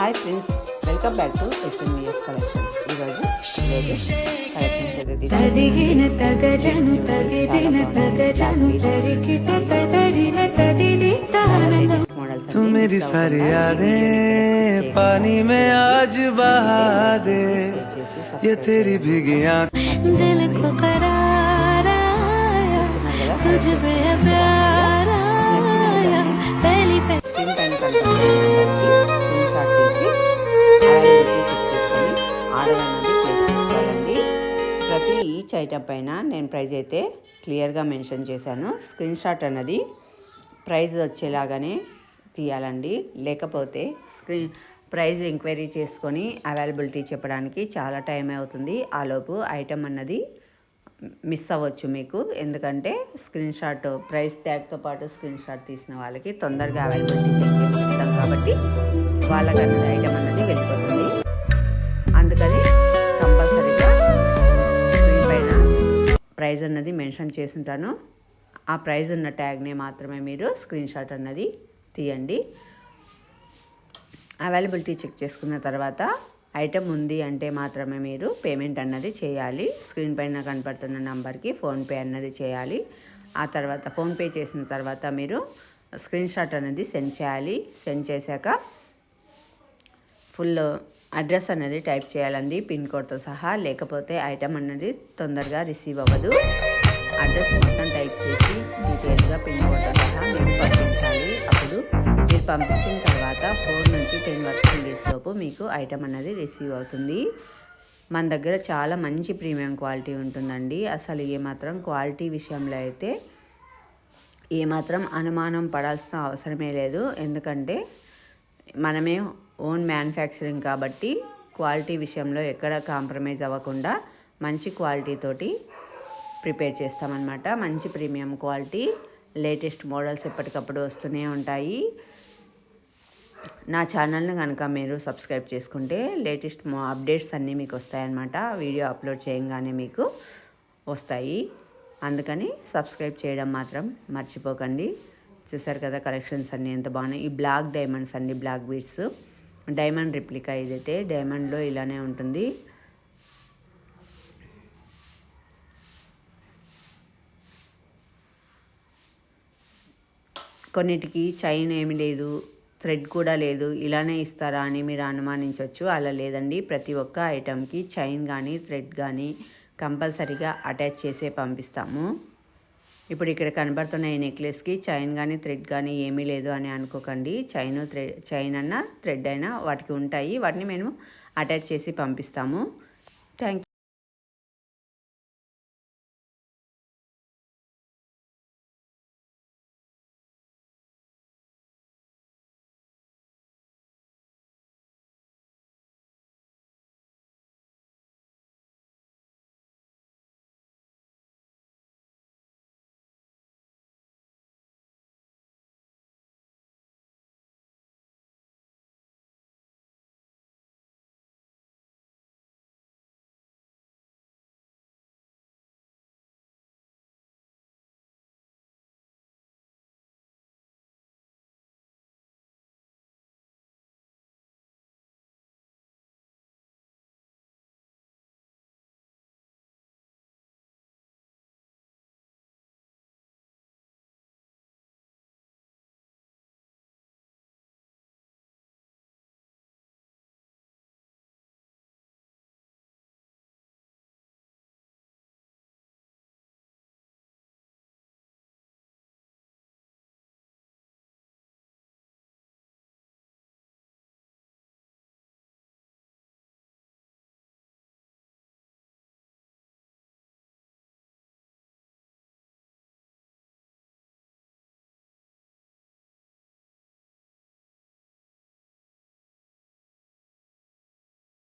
Hi friends, welcome back to SNVS collections. ఈరోజు तू मेरी सारी यादें पानी में आज बहा दे, ये तेरी भीगी आँखें दिल को करार आया, तुझ पे प्यार आया, पहली స్క్రీన్ పైన స్క్రీన్ షాట్ తీసి అవైలబిలిటీ చెక్ చేసుకొని ఆర్డర్ అనేది ప్లేస్ చేసుకోవాలండి. ప్రతి ఈచ్ ఐటమ్ పైన నేను ప్రైస్ అయితే క్లియర్గా మెన్షన్ చేశాను. స్క్రీన్ షాట్ అన్నది ప్రైస్ వచ్చేలాగానే తీయాలండి, లేకపోతే ప్రైస్ ఎంక్వైరీ చేసుకొని అవైలబిలిటీ చెప్పడానికి చాలా టైం అవుతుంది. ఆలోపు ఐటమ్ అన్నది మిస్ అవ్వచ్చు మీకు. ఎందుకంటే స్క్రీన్ షాట్ ప్రైస్ ట్యాగ్తో పాటు స్క్రీన్ షాట్ తీసిన వాళ్ళకి తొందరగా అవైలబిలిటీ చెక్ చేసి చెప్తాం కాబట్టి వాళ్ళకి అన్నది ఐటమ్ అన్నది వెళ్ళిపోతుంది. అందుకని కంపల్సరీగా స్క్రీన్ పైన ప్రైస్ అన్నది మెన్షన్ చేసి ఉంటాను. ఆ ప్రైస్ ఉన్న ట్యాగ్ని మాత్రమే మీరు స్క్రీన్ షాట్ అన్నది తీయండి. అవైలబిలిటీ చెక్ చేసుకున్న తర్వాత ఐటమ్ ఉంది అంటే మాత్రమే మీరు పేమెంట్ అన్నది చేయాలి. స్క్రీన్ పైన కనపడుతున్న నంబర్కి ఫోన్పే అన్నది చేయాలి. ఆ తర్వాత ఫోన్పే చేసిన తర్వాత మీరు స్క్రీన్ షాట్ అనేది సెండ్ చేయాలి. సెండ్ చేశాక ఫుల్ అడ్రస్ అనేది టైప్ చేయాలండి, పిన్ కోడ్తో సహా. లేకపోతే ఐటమ్ అన్నది తొందరగా రిసీవ్ అవ్వదు. అడ్రస్ మొత్తం టైప్ చేసి డీటెయిల్గా పిన్ కోడ్తో సహా మీరు పంపించాలి. అప్పుడు మీరు పంపించిన తర్వాత 4 నుంచి 10 వర్కింగ్ డేస్ లోపు మీకు ఐటమ్ అన్నది రిసీవ్ అవుతుంది. మన దగ్గర చాలా మంచి ప్రీమియం క్వాలిటీ ఉంటుందండి. అసలు ఏమాత్రం క్వాలిటీ విషయంలో అయితే ఏమాత్రం అనుమానం పడాల్సిన అవసరమే లేదు. ఎందుకంటే మనమే ఓన్ మ్యానుఫ్యాక్చరింగ్ కాబట్టి క్వాలిటీ విషయంలో ఎక్కడ కాంప్రమైజ్ అవ్వకుండా మంచి క్వాలిటీ తోటి ప్రిపేర్ చేస్తామన్నమాట. మంచి ప్రీమియం క్వాలిటీ, లేటెస్ట్ మోడల్స్ ఎప్పటికప్పుడు వస్తూనే ఉంటాయి. నా ఛానల్ని కనుక మీరు సబ్స్క్రైబ్ చేసుకుంటే లేటెస్ట్ అప్డేట్స్ అన్నీ మీకు వస్తాయన్నమాట. వీడియో అప్లోడ్ చేయగానే మీకు వస్తాయి. అందుకని సబ్స్క్రైబ్ చేయడం మాత్రం మర్చిపోకండి. చూసారు కదా కలెక్షన్స్ అన్నీ ఎంత బాగున్నాయి. ఈ బ్లాక్ డైమండ్స్ అండి, బ్లాక్ బీడ్స్ డైమండ్ రిప్లికా. ఇదైతే డైమండ్లో ఇలానే ఉంటుంది. కొన్నిటికి చైన్ ఏమి లేదు, థ్రెడ్ కూడా లేదు, ఇలానే ఇస్తారా అని మీరు అనుమానించవచ్చు. అలా లేదండి. ప్రతి ఒక్క ఐటమ్కి చైన్ కానీ థ్రెడ్ కానీ కంపల్సరీగా అటాచ్ చేసే పంపిస్తాము. ఇప్పుడు ఇక్కడ కనబడుతున్న ఈ నెక్లెస్కి చైన్ కానీ థ్రెడ్ కానీ ఏమీ లేదు అని అనుకోకండి. చైన్ అన్నా థ్రెడ్ అయినా వాటికి ఉంటాయి. వాటిని మేము అటాచ్ చేసి పంపిస్తాము. Thank you.